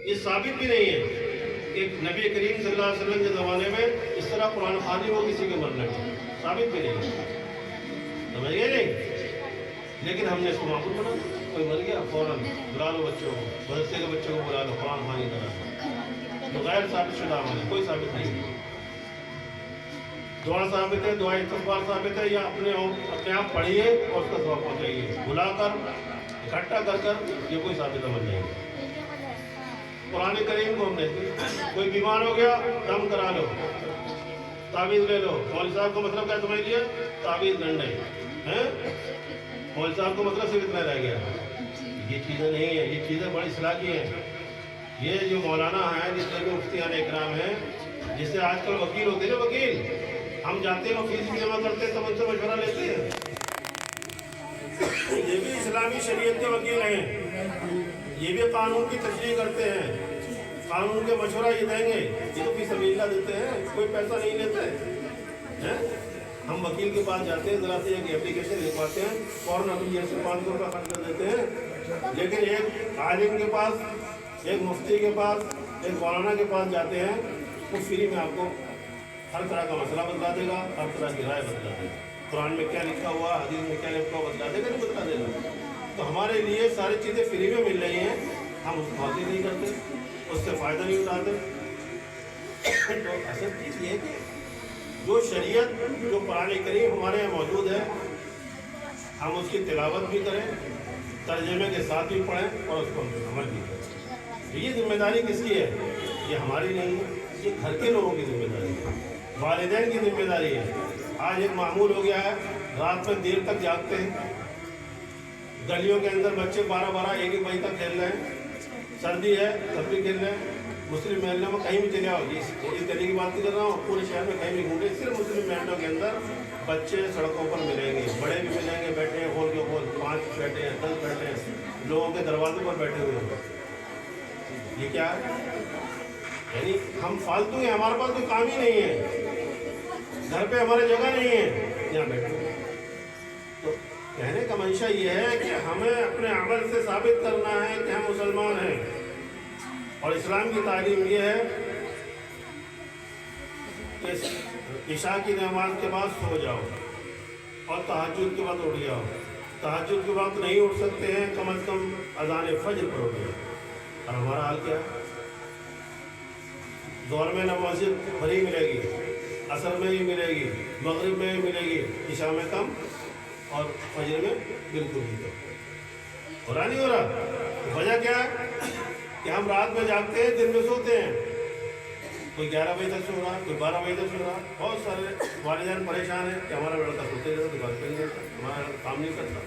یہ ثابت بھی نہیں ہے کہ نبی کریم صلی اللہ علیہ وسلم کے زمانے میں اس طرح قرآن خوانی ہو کسی کے مرنے میں، ثابت بھی نہیں ہے، سمجھ گئے نہیں؟ لیکن ہم نے اس کو معقول بنا، کوئی مر گیا فوراً بلا لو بچوں کو، مدرسے کے بچوں کو بلا لو، قرآن خوانی کرا تو غیر ثابت شدہ عمل ہے، کوئی ثابت نہیں ہے۔ دعا ثابت ہے، دعا استغفار ثابت ہے، یا اپنے آپ پڑھیے اور اس کا ثواب پہنچائیے، بلا کر اکٹھا کر یہ کوئی ثابت عمل نہیں ہے۔ قرآن کریم کو ہم نے کوئی بیمار ہو گیا دم کرا لو، تعویذ لے لو، مولوی صاحب کا مطلب کیا سمجھ لیا؟ تعویذ ڈنڈے ہیں، مولوی صاحب کا مطلب صرف اتنا رہ گیا۔ یہ چیزیں نہیں ہیں، یہ چیزیں بڑی اصلاح کی ہیں۔ یہ جو مولانا ہیں، جس میں مفتیان اکرام ہیں، جس سے آج کل وکیل ہوتے ہیں، وکیل ہم جاتے ہیں، وہ فیس بھی جمع کرتے ہیں، تب ان سے مشورہ لیتے ہیں۔ یہ بھی اسلامی شریعت کے وکیل ہیں، یہ بھی قانون کی تشریح کرتے ہیں، قانون کے مشورہ یہ دیں گے، یہ تو فی سبیل اللہ دیتے ہیں، کوئی پیسہ نہیں لیتے ہیں۔ ہم وکیل کے پاس جاتے ہیں، ذرا سے ایک اپلیکیشن لکھواتے ہیں، فوراً اپلیکیشن 500 روپیہ خرچ کر دیتے ہیں۔ لیکن ایک عالم کے پاس، ایک مفتی کے پاس، ایک مولانا کے پاس جاتے ہیں، وہ فری میں آپ کو ہر طرح کا مسئلہ بتلا دے گا، ہر طرح کی رائے بتلا دے گا، قرآن میں کیا لکھا ہوا، حدیث میں کیا لکھا ہوا بتلا دے گا، نہیں بتلا دے گا۔ تو ہمارے لیے ساری چیزیں فری میں مل رہی ہیں، ہم اس کو حاصل نہیں کرتے، اس سے فائدہ نہیں اٹھاتے۔ تو اصل چیز یہ ہے کہ جو شریعت، جو قرآن کریم ہمارے یہاں موجود ہے، ہم اس کی تلاوت بھی کریں، ترجمے کے ساتھ بھی پڑھیں اور اس کو عمل بھی کریں۔ یہ ذمہ داری کس کی ہے؟ یہ ہماری نہیں ہے، یہ گھر کے لوگوں کی ذمہ داری ہے، والدین کی ذمہ داری ہے۔ آج ایک معمول ہو گیا ہے، رات میں دیر تک جاگتے ہیں، گلیوں کے اندر بچے 12 1 بجے تک کھیل رہے ہیں، سردی ہے تب بھی کھیل رہے ہیں۔ مسلم محلوں میں کہیں بھی چلے آؤ، اس گلی کی بات نہیں کر رہا ہوں، پورے شہر میں کہیں بھی گھومے، صرف مسلم محلوں کے اندر بچے سڑکوں پر ملیں گے، بڑے بھی ملیں گے، بیٹھے ہیں ہول کے ہول، 5 بیٹھے ہیں، 10 بیٹھے ہیں، لوگوں کے دروازوں پر بیٹھے ہوئے ہیں۔ یہ کیا ہے؟ یعنی ہم فالتو ہیں، ہمارے پاس کوئی کام ہی نہیں ہے، گھر پہ ہماری جگہ نہیں ہے، یہاں بیٹھے۔ تو کہنے کا منشا یہ ہے کہ ہمیں اپنے عمل سے ثابت کرنا ہے کہ ہم مسلمان ہیں، اور اسلام کی تعلیم یہ ہے کہ عشاء کی نماز کے بعد سو جاؤ اور تہجد کے بعد اٹھ جاؤ۔ تہجد کے وقت نہیں اٹھ سکتے ہیں، کم از کم اذان فجر پر اٹھ جاؤ۔ اور ہمارا حال کیا ہے؟ ظہر میں مسجد بھری ملے گی، عصر میں بھی ملے گی، مغرب میں بھی ملے گی، عشاء میں کم اور فجر میں بالکل ہی کم۔ ہو رہا نہیں ہو رہا؟ وجہ کیا ہے کہ ہم رات میں جاگتے ہیں، دن میں سوتے ہیں، کوئی 11 بجے تک سو رہا، کوئی 12 بجے تک سو رہا۔ بہت سارے والدین پریشان ہیں کہ ہمارا لڑکا سوتے رہتا، دکان پہ نہیں جاتا، ہمارا لڑکا کام نہیں کرتا۔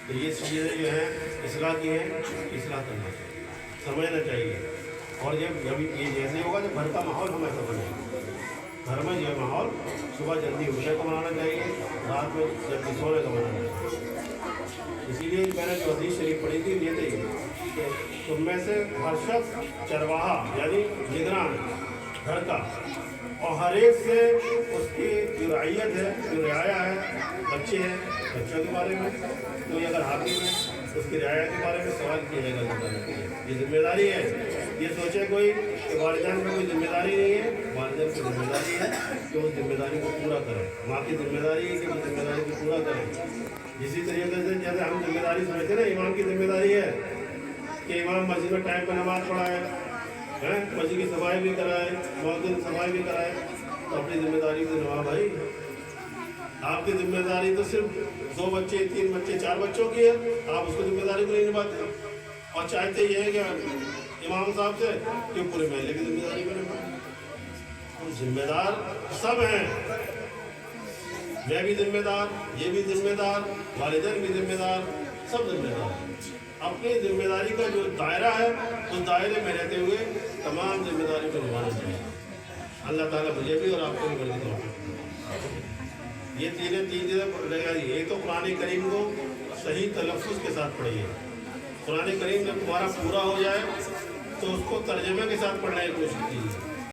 تو یہ چیزیں جو ہیں اصلاح کی ہیں، اصلاح کرنا چاہیے، سمجھنا چاہیے۔ اور جب یہ جیسے ہوگا جب گھر کا ماحول ہم ایسا بنائیں گے، گھر میں جو ماحول صبح جلدی اٹھنے کا بنانا چاہیے، رات میں جلدی سونے کا بنانا چاہیے۔ اسی لیے میں نے جو حدیث شریف پڑھی تھی یہ تھی کہ تم میں سے ہر شخص چرواہا یعنی نگران گھر کا، اور ہر ایک سے اس کی جو رعیت ہے، جو رعایا ہے، بچے ہیں، بچوں کے بارے میں کوئی اگر حاکم ہے اس کی رعایا کے بارے میں سوال کیا جائے گا۔ یہ ذمہ داری ہے۔ یہ سوچے کوئی کہ والدین میں کوئی ذمہ داری نہیں ہے، والدین کی ذمہ داری ہے کہ وہ ذمہ داری کو پورا کریں، ماں کی ذمہ داری ہے کہ وہ ذمہ داری کو پورا کریں۔ اسی طریقے سے جیسے ہم ذمہ داری سمجھتے ہیں نا، امام کی ذمہ داری ہے کہ امام مسجد میں ٹائم پہ نماز پڑھائے، مسجد کی صفائی بھی کرائے، مؤذن صفائی بھی کرائے، تو اپنی ذمہ داری سے نبھا بھائی۔ آپ کی ذمہ داری تو صرف 2 بچے 3 بچے 4 بچوں کی ہے، آپ اس کی ذمہ داری کو نہیں نبھاتے، اور چاہتے یہ ہے کہ امام صاحب سے کہ پورے محلے کی ذمہ داری کو نبھائیں۔ ہم ذمہ دار سب ہیں، میں بھی ذمہ دار، یہ بھی ذمہ دار، والدین بھی ذمہ دار، سب ذمہ دار ہیں۔ اپنی ذمہ داری کا جو دائرہ ہے اس دائرے میں رہتے ہوئے تمام ذمہ داری کو نبھانا چاہیے۔ اللہ تعالیٰ مجھے بھی اور آپ کو بھی بڑی توفیق دے۔ یہ تین چیزیں، ایک تو قرآن کریم کو صحیح تلفظ کے ساتھ پڑھیے۔ قرآن کریم جب تمہارا پورا ہو جائے تو اس کو ترجمے کے ساتھ پڑھنے کی کوشش کیجیے۔